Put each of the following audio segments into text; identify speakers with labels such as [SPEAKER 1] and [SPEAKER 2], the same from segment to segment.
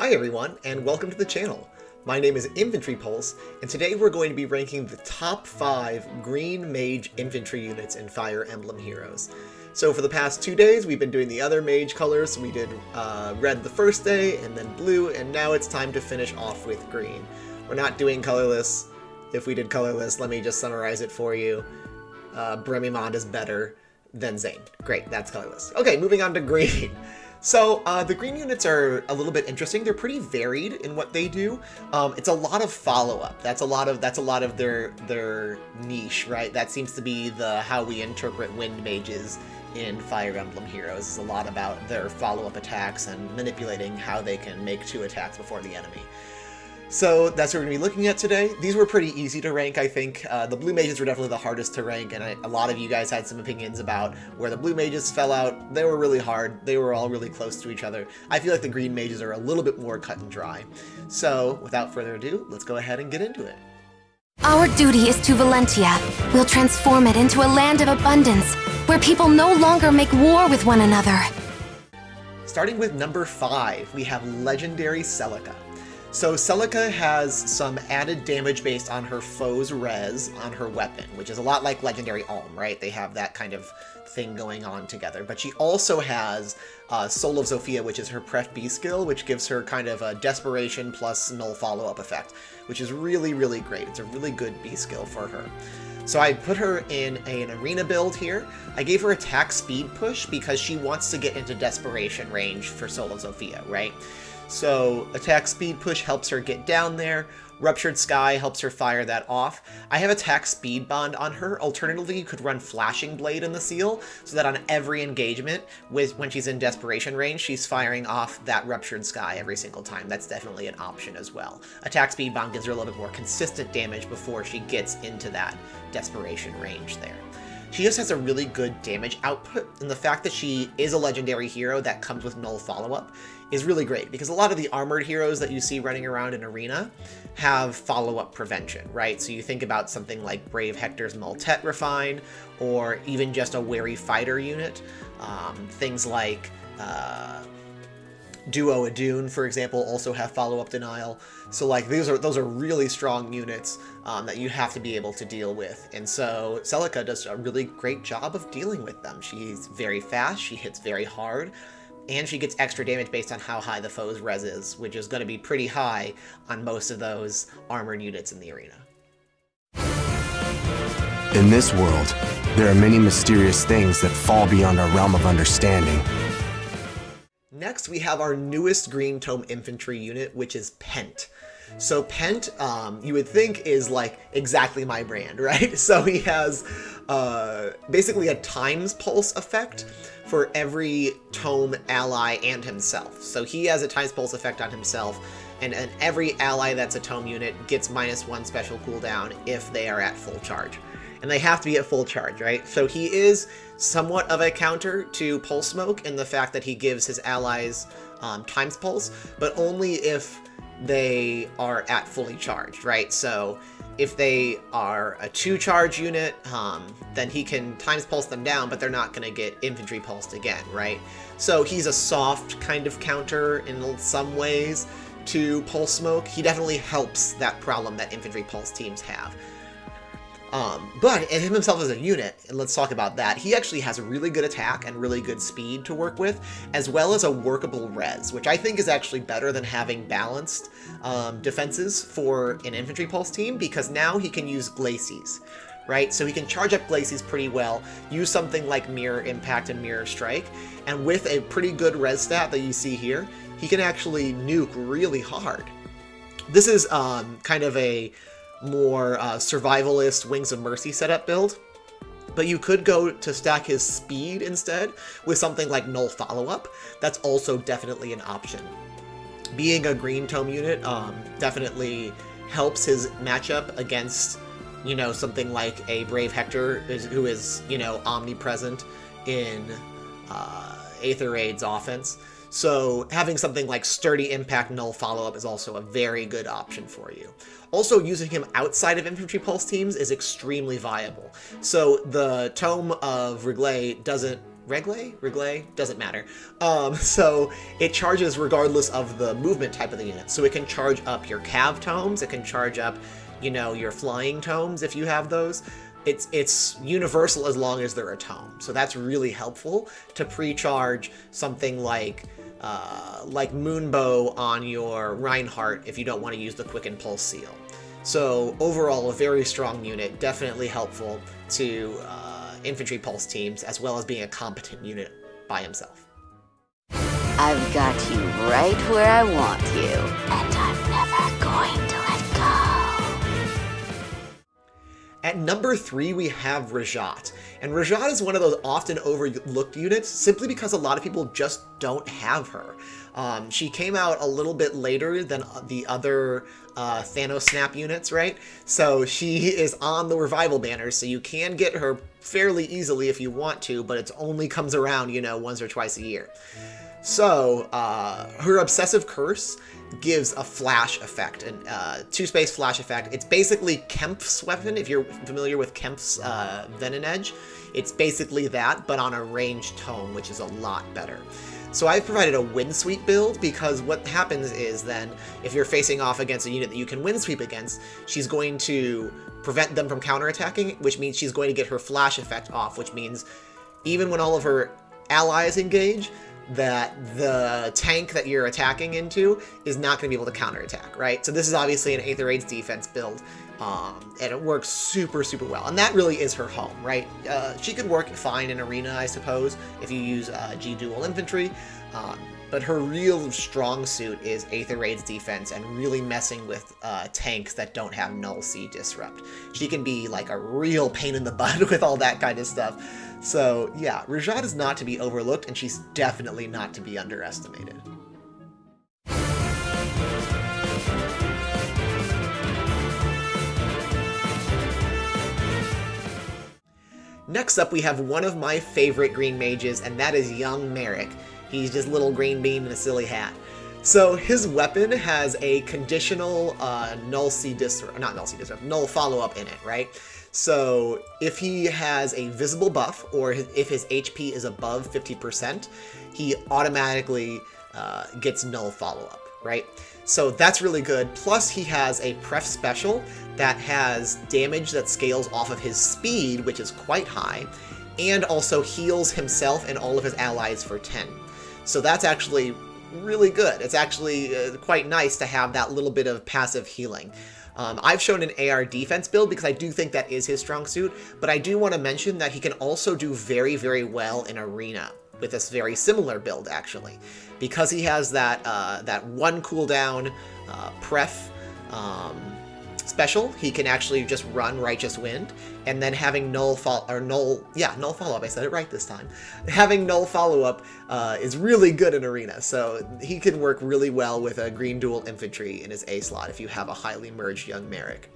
[SPEAKER 1] Hi everyone, and welcome to the channel. My name is Infantry Pulse, and today we're going to be ranking the top 5 Green Mage infantry units in Fire Emblem Heroes. So for the past 2 days, we've been doing the other mage colors. We did red the first day, and then blue, and now it's time to finish off with green. We're not doing colorless. If we did colorless, let me just summarize it for you. Bremimond is better than Zane. Great, that's colorless. Okay, moving on to green. So the green units are a little bit interesting. They're pretty varied in what they do. It's a lot of follow-up. That's a lot of their niche, right? That seems to be how we interpret wind mages in Fire Emblem Heroes. It's a lot about their follow-up attacks and manipulating how they can make 2 attacks before the enemy. So that's what we're going to be looking at today. These were pretty easy to rank, I think. The blue mages were definitely the hardest to rank, and a lot of you guys had some opinions about where the blue mages fell out. They were really hard. They were all really close to each other. I feel like the green mages are a little bit more cut and dry. So without further ado, let's go ahead and get into it.
[SPEAKER 2] Our duty is to Valentia. We'll transform it into a land of abundance, where people no longer make war with one another.
[SPEAKER 1] Starting with number 5, we have Legendary Celica. So Celica has some added damage based on her foe's res on her weapon, which is a lot like Legendary Alm, right? They have that kind of thing going on together. But she also has Soul of Zofia, which is her Pref B skill, which gives her kind of a Desperation plus null follow-up effect, which is really, really great. It's a really good B skill for her. So I put her in an arena build here. I gave her attack speed push because she wants to get into Desperation range for Soul of Zofia, right? So attack speed push helps her get down there. Ruptured Sky helps her fire that off. I have attack speed bond on her. Alternatively, you could run Flashing Blade in the seal so that on every engagement when she's in Desperation range, she's firing off that Ruptured Sky every single time. That's definitely an option as well. Attack speed bond gives her a little bit more consistent damage before she gets into that Desperation range there. She just has a really good damage output, and the fact that she is a legendary hero that comes with null follow-up is really great, because a lot of the armored heroes that you see running around in Arena have follow-up prevention, right? So you think about something like Brave Hector's Maltet Refine, or even just a Wary Fighter unit. Things like Duo Adune, for example, also have follow-up denial. So like those are really strong units that you have to be able to deal with. And so Celica does a really great job of dealing with them. She's very fast, she hits very hard, and she gets extra damage based on how high the foe's res is, which is going to be pretty high on most of those armored units in the arena.
[SPEAKER 3] In this world, there are many mysterious things that fall beyond our realm of understanding.
[SPEAKER 1] Next, we have our newest Green Tome Infantry unit, which is Pent. So Pent, you would think is like exactly my brand, right? So he has basically a times pulse effect for every tome ally and himself. So he has a times pulse effect on himself, and every ally that's a tome unit gets -1 special cooldown if they are at full charge. And they have to be at full charge, right? So he is somewhat of a counter to Pulse Smoke in the fact that he gives his allies times pulse, but only if they are at fully charged, right? So if they are a 2-charge unit, then he can times pulse them down, but they're not going to get infantry pulsed again, right? So he's a soft kind of counter in some ways to Pulse Smoke. He definitely helps that problem that infantry pulse teams have. But him himself as a unit, and let's talk about that, he actually has a really good attack and really good speed to work with, as well as a workable res, which I think is actually better than having balanced defenses for an infantry pulse team, because now he can use Glacies, right? So he can charge up Glacies pretty well, use something like Mirror Impact and Mirror Strike, and with a pretty good res stat that you see here, he can actually nuke really hard. This is kind of a more survivalist Wings of Mercy setup build, but you could go to stack his speed instead with something like null follow-up. That's also definitely an option. Being a Green Tome unit definitely helps his matchup against, you know, something like a Brave Hector who is, you know, omnipresent in Aether Raid's offense. So having something like Sturdy Impact Null Follow-Up is also a very good option for you. Also, using him outside of Infantry Pulse teams is extremely viable. So the Tome of Reglay doesn't Reglay? Doesn't matter. So it charges regardless of the movement type of the unit. So it can charge up your cav tomes, it can charge up, you know, your flying tomes if you have those. It's universal as long as they're a tome. So that's really helpful to pre-charge something like Moonbow on your Reinhardt if you don't want to use the Quick and Pulse Seal. So overall, a very strong unit, definitely helpful to infantry pulse teams, as well as being a competent unit by himself.
[SPEAKER 4] I've got you right where I want you, and I'm never going to let go.
[SPEAKER 1] At number 3, we have Rajat. And Rajat is one of those often overlooked units simply because a lot of people just don't have her. She came out a little bit later than the other Thanos Snap units, right? So she is on the revival banner, so you can get her fairly easily if you want to, but it only comes around, you know, once or twice a year. So her Obsessive Curse gives a flash effect, and 2-space flash effect. It's basically Kempf's weapon, if you're familiar with Kempf's Venom Edge. It's basically that, but on a ranged tome, which is a lot better. So I've provided a Windsweep build because what happens is then, if you're facing off against a unit that you can Windsweep against, she's going to prevent them from counterattacking, which means she's going to get her flash effect off, which means even when all of her allies engage, that the tank that you're attacking into is not going to be able to counterattack, right? So this is obviously an Aether Raids defense build, and it works super, super well. And that really is her home, right? She could work fine in Arena, I suppose, if you use G-Dual Infantry, but her real strong suit is Aether Raids defense and really messing with tanks that don't have Null C Disrupt. She can be like a real pain in the butt with all that kind of stuff. So yeah, Rajat is not to be overlooked, and she's definitely not to be underestimated. Next up, we have one of my favorite green mages, and that is young Merrick. He's just little green bean in a silly hat. So his weapon has a conditional null follow-up in it, right? So if he has a visible buff, or if his HP is above 50%, he automatically gets null follow-up, right? So that's really good. Plus he has a pref special that has damage that scales off of his speed, which is quite high, and also heals himself and all of his allies for 10. So that's actually really good. It's actually quite nice to have that little bit of passive healing. I've shown an AR defense build because I do think that is his strong suit, but I do want to mention that he can also do very, very well in Arena with this very similar build, actually. Because he has that that 1 cooldown pref special, he can actually just run Righteous Wind, and then having null follow-up, I said it right this time. Having null follow-up is really good in Arena, so he can work really well with a Green Dual Infantry in his A slot if you have a highly merged young Merrick.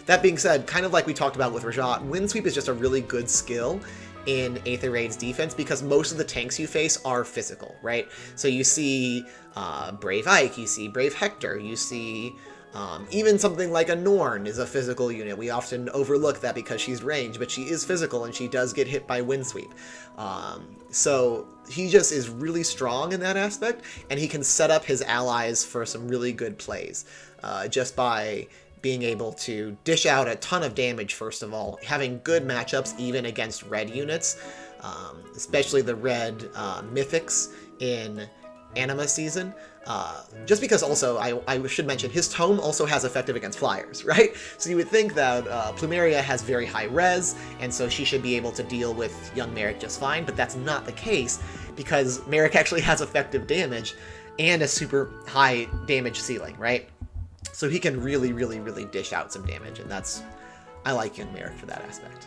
[SPEAKER 1] That being said, kind of like we talked about with Rajat, Windsweep is just a really good skill in Aether Raids defense because most of the tanks you face are physical, right? So you see Brave Ike, you see Brave Hector, you see even something like a Norn is a physical unit. We often overlook that because she's ranged, but she is physical and she does get hit by Windsweep. So he just is really strong in that aspect, and he can set up his allies for some really good plays just by being able to dish out a ton of damage, first of all, having good matchups even against red units, especially the red mythics in Anima season. Just because also, I should mention, his tome also has effective against flyers, right? So you would think that Plumeria has very high res, and so she should be able to deal with young Merrick just fine, but that's not the case, because Merrick actually has effective damage and a super high damage ceiling, right? So he can really, really, really dish out some damage, and I like young Merrick for that aspect.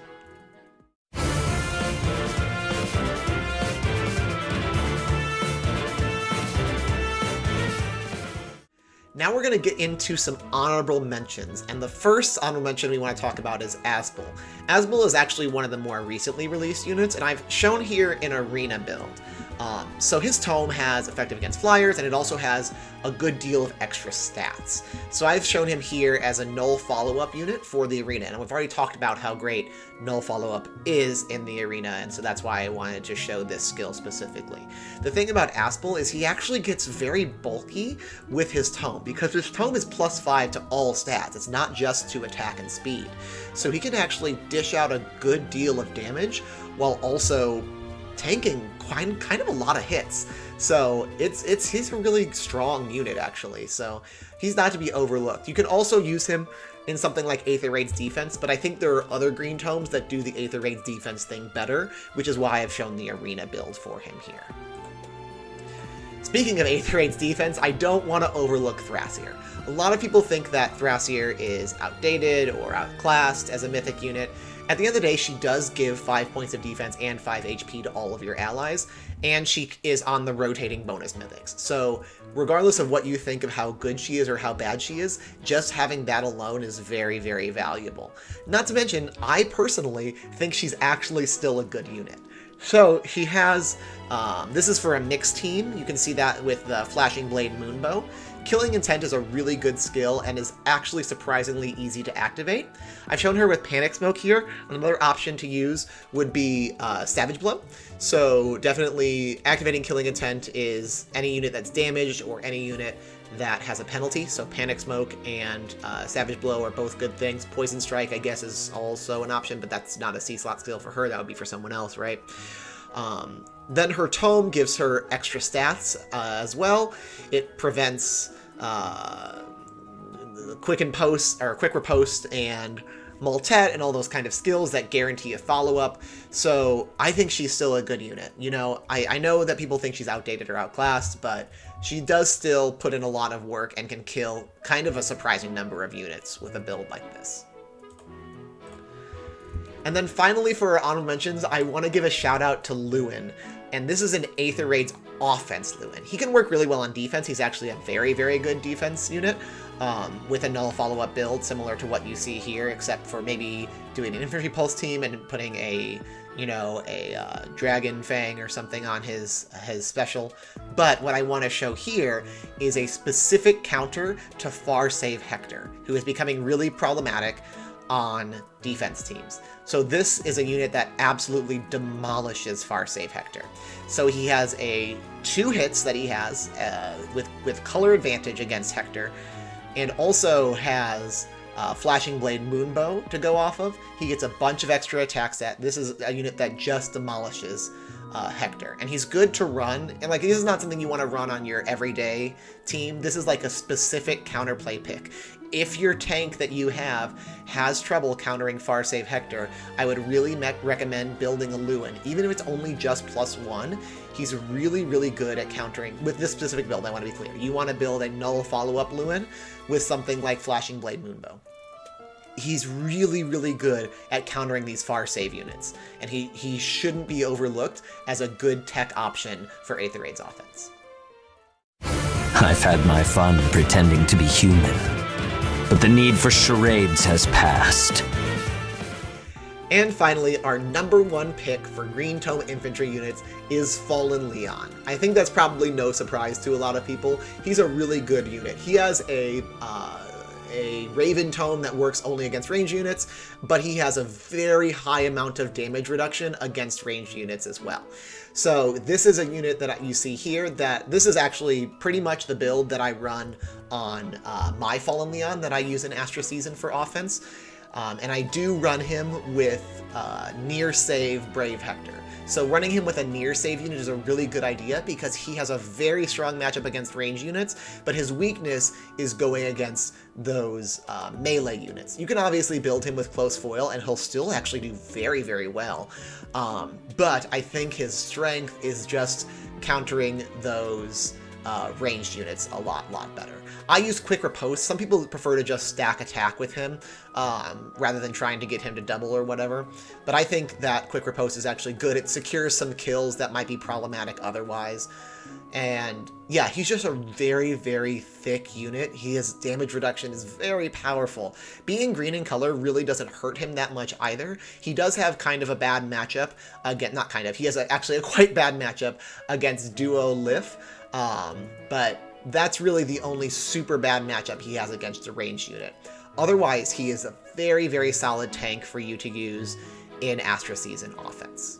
[SPEAKER 1] Now we're going to get into some honorable mentions, and the first honorable mention we want to talk about is Asbel. Asbel is actually one of the more recently released units, and I've shown here an Arena build. So his tome has effective against flyers, and it also has a good deal of extra stats. So I've shown him here as a null follow-up unit for the arena, and we've already talked about how great null follow-up is in the arena, and so that's why I wanted to show this skill specifically. The thing about Aspel is he actually gets very bulky with his tome, because his tome is +5 to all stats. It's not just to attack and speed. So he can actually dish out a good deal of damage while also tanking kind of a lot of hits. So he's a really strong unit, actually, so he's not to be overlooked. You can also use him in something like Aether Raid's defense, but I think there are other green tomes that do the Aether Raid's defense thing better, which is why I've shown the arena build for him here. Speaking of Aether Raid's defense, I don't want to overlook Thrasier. A lot of people think that Thrasier is outdated or outclassed as a mythic unit. At the end of the day, she does give 5 points of defense and 5 HP to all of your allies, and she is on the rotating bonus mythics. So regardless of what you think of how good she is or how bad she is, just having that alone is very, very valuable. Not to mention, I personally think she's actually still a good unit. So he has, this is for a mixed team. You can see that with the Flashing Blade Moonbow. Killing Intent is a really good skill and is actually surprisingly easy to activate. I've shown her with Panic Smoke here. Another option to use would be Savage Blow. So definitely activating Killing Intent is any unit that's damaged or any unit that has a penalty. So Panic Smoke and Savage Blow are both good things. Poison Strike, I guess, is also an option, but that's not a C-slot skill for her. That would be for someone else, right? Then her Tome gives her extra stats as well. It prevents quick riposte and Maltet and all those kind of skills that guarantee a follow-up. So I think she's still a good unit. You know, I know that people think she's outdated or outclassed, but she does still put in a lot of work and can kill kind of a surprising number of units with a build like this. And then finally, for our honorable mentions, I want to give a shout out to Lewin. And this is an Aether Raid's offense Lewin. He can work really well on defense. He's actually a very, very good defense unit with a null follow-up build, similar to what you see here, except for maybe doing an infantry pulse team and putting a, you know, a Dragon Fang or something on his special. But what I want to show here is a specific counter to Far Save Hector, who is becoming really problematic on defense teams. So this is a unit that absolutely demolishes Far Save Hector. So he has 2 hits that he has with color advantage against Hector, and also has Flashing Blade Moonbow to go off of. He gets a bunch of extra attacks. This is a unit that just demolishes Hector, and he's good to run, and like, this is not something you want to run on your everyday team. This is like a specific counterplay pick. If your tank that you have has trouble countering Far Save Hector, I would really recommend building a Lewin. Even if it's only just +1, he's really, really good at countering. With this specific build, I want to be clear. You want to build a null follow-up Lewin with something like Flashing Blade Moonbow. He's really, really good at countering these Far Save units, and he shouldn't be overlooked as a good tech option for Aether Raid's offense.
[SPEAKER 5] I've had my fun pretending to be human, but the need for charades has passed.
[SPEAKER 1] And finally, our #1 pick for Green Tome Infantry units is Fallen Leon. I think that's probably no surprise to a lot of people. He's a really good unit. He has a Raven Tome that works only against ranged units, but he has a very high amount of damage reduction against ranged units as well. So this is a unit that you see here, that this is actually pretty much the build that I run on my Fallen Leon that I use in Astra Season for offense. And I do run him with near save Brave Hector. So running him with a near save unit is a really good idea because he has a very strong matchup against ranged units, but his weakness is going against those melee units. You can obviously build him with close foil and he'll still actually do very, very well. But I think his strength is just countering those ranged units a lot better. I use quick riposte. Some people prefer to just stack attack with him rather than trying to get him to double or whatever. But I think that quick riposte is actually good. It secures some kills that might be problematic otherwise. And yeah, he's just a very thick unit. His damage reduction is very powerful. Being green in color really doesn't hurt him that much either. He does have kind of a bad matchup again, not kind of, he has actually a quite bad matchup against Duo Lif, but that's really the only super bad matchup he has against the ranged unit. Otherwise, he is a very solid tank for you to use in Astra Season offense.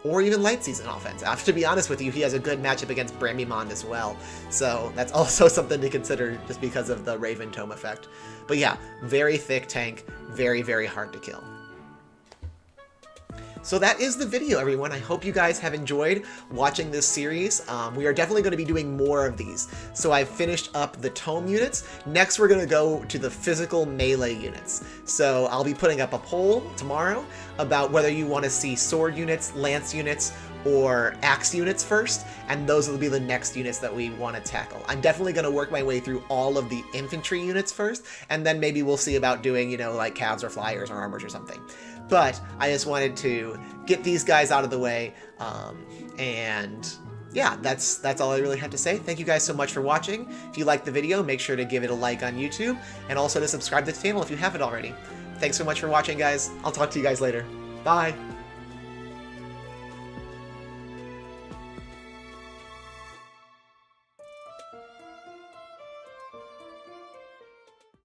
[SPEAKER 1] Or even Light Season offense. I have to be honest with you, he has a good matchup against Brambimond as well. So that's also something to consider just because of the Raven Tome effect. But yeah, very thick tank, very hard to kill. So that is the video, everyone. I hope you guys have enjoyed watching this series. We are definitely going to be doing more of these. So I've finished up the tome units. Next, we're going to go to the physical melee units. So I'll be putting up a poll tomorrow about whether you want to see sword units, lance units, or axe units first, and those will be the next units that we want to tackle. I'm definitely going to work my way through all of the infantry units first, and then maybe we'll see about doing, you know, like calves or flyers or armors or something. But I just wanted to get these guys out of the way, and yeah, that's all I really have to say. Thank you guys so much for watching. If you liked the video, make sure to give it a like on YouTube, and also to subscribe to the channel if you haven't already. Thanks so much for watching, guys. I'll talk to you guys later. Bye!